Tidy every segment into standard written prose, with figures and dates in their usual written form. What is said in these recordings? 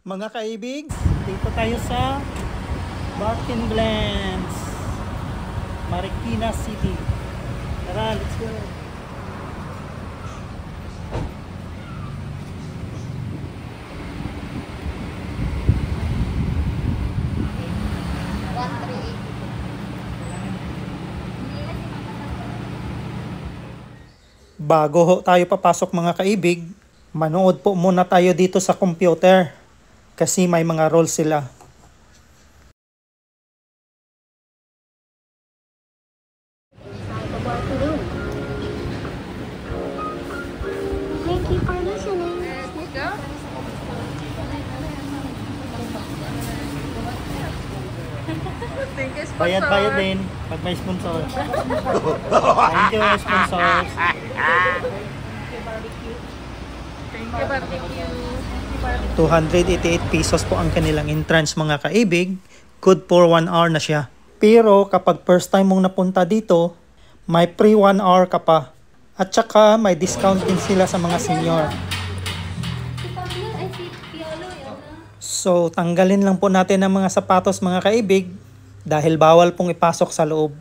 Mga kaibig, dito tayo sa Barkin Blends, Marikina City. Tara, let's go. Bago ho tayo papasok mga kaibig, manood po muna tayo dito sa computer kasi may mga rules sila. Thank you for listening. Bayad din pag may sponsor. Thank you, sponsors. Thank you, barbecue. 288 pesos po ang kanilang entrance mga kaibig. Good for 1 hour na siya. Pero kapag first time mong napunta dito, may free 1 hour ka pa. At saka may discount din sila sa mga senior. So tanggalin lang po natin ang mga sapatos mga kaibig dahil bawal pong ipasok sa loob.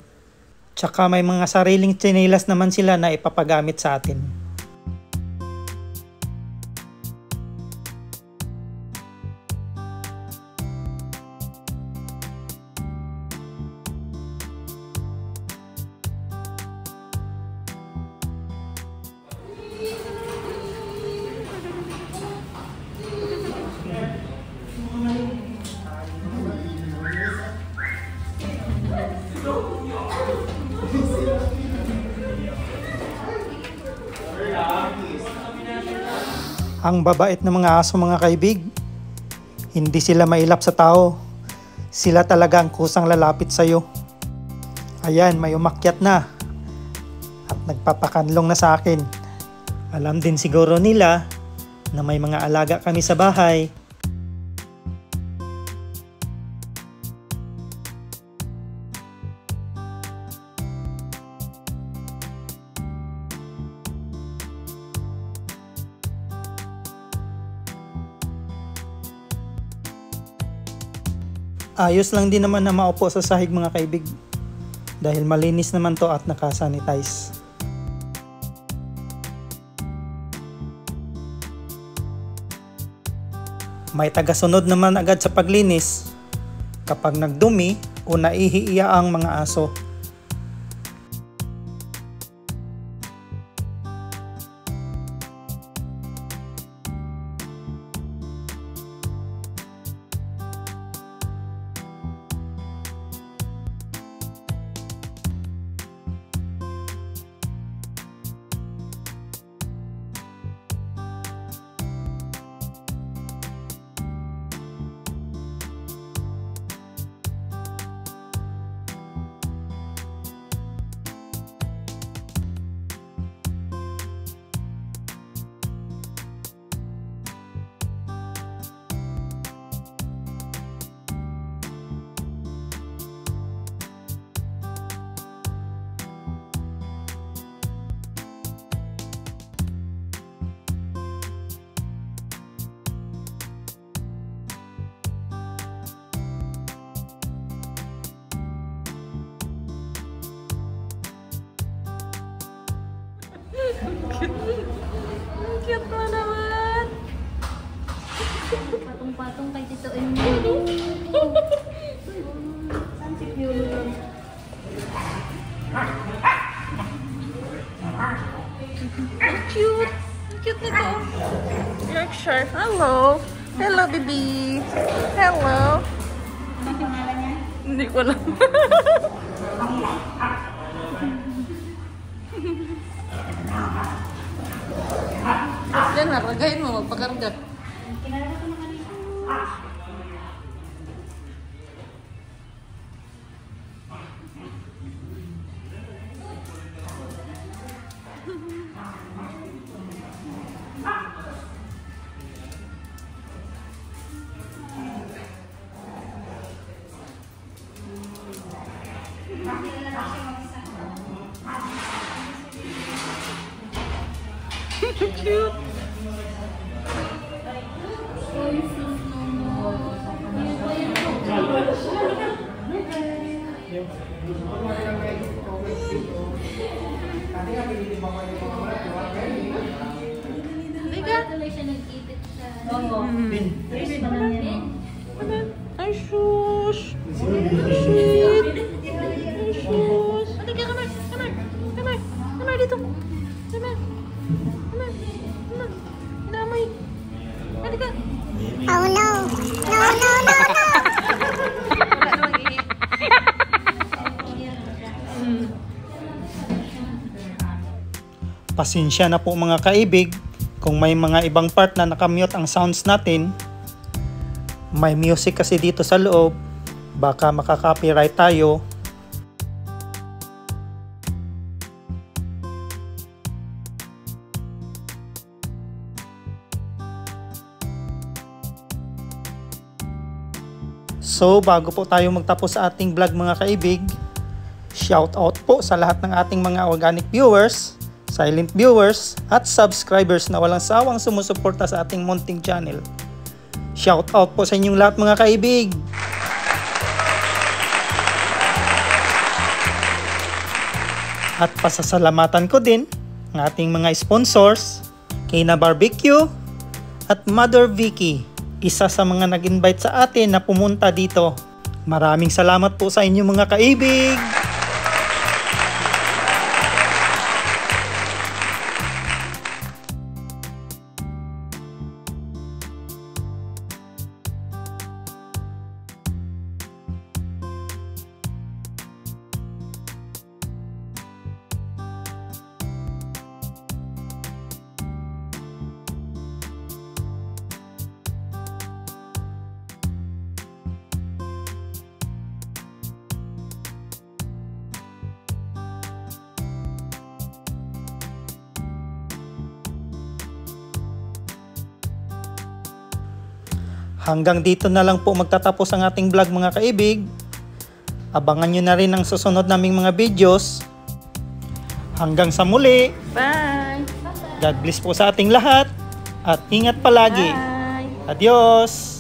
Tsaka may mga sariling tsinelas naman sila na ipapagamit sa atin. Ang babait ng mga aso mga kaibig, hindi sila mailap sa tao. Sila talaga ang kusang lalapit sa iyo. Ayan, may umakyat na. At nagpapakanlong na sa akin. Alam din siguro nila na may mga alaga kami sa bahay. Ayos lang din naman na maupo sa sahig mga kaibig dahil malinis naman to at nakasanitize. May tagasunod naman agad sa paglinis kapag nagdumi o naihiiya ang mga aso. Cute mo naman. Patong-patong kay Tito Emilio. Saan si Piolo lang? Cute. Cute nito. Yorkshire. Hello. Hello, baby. Hello. Ano pangalan niya? Hindi ko alam. Yan na, ragayin mo. Magpakarga. Kilala ko naman ito. Cute. Oy, sus naman. Halika. Tuloy siya nag-ipit sa... Oo. Yes, parang yan. Ay, sus. Ay, shit. Ay, sus. Halika, come here. Come here. Come here. Come here dito. Come here. Come here. Come here. Damay. Halika. Oh no! No, no, no, no! Wala namang ihi. Pasensya na po mga kaibig kung may mga ibang part na nakamute ang sounds natin. May music kasi dito sa loob, baka makaka-copyright tayo. So bago po tayo magtapos sa ating vlog mga kaibig, shout out po sa lahat ng ating mga organic viewers, silent viewers at subscribers na walang sawang sumusuporta sa ating munting channel. Shout out po sa inyong lahat mga kaibig. At pasasalamatan ko din ang ating mga sponsors, Kina Barbecue at Mother Vicky, isa sa mga nag-invite sa atin na pumunta dito. Maraming salamat po sa inyo mga kaibig. Hanggang dito na lang po magtatapos ang ating vlog mga kaibig. Abangan nyo na rin ang susunod naming mga videos. Hanggang sa muli. Bye. God bless po sa ating lahat. At ingat palagi. Bye. Adios!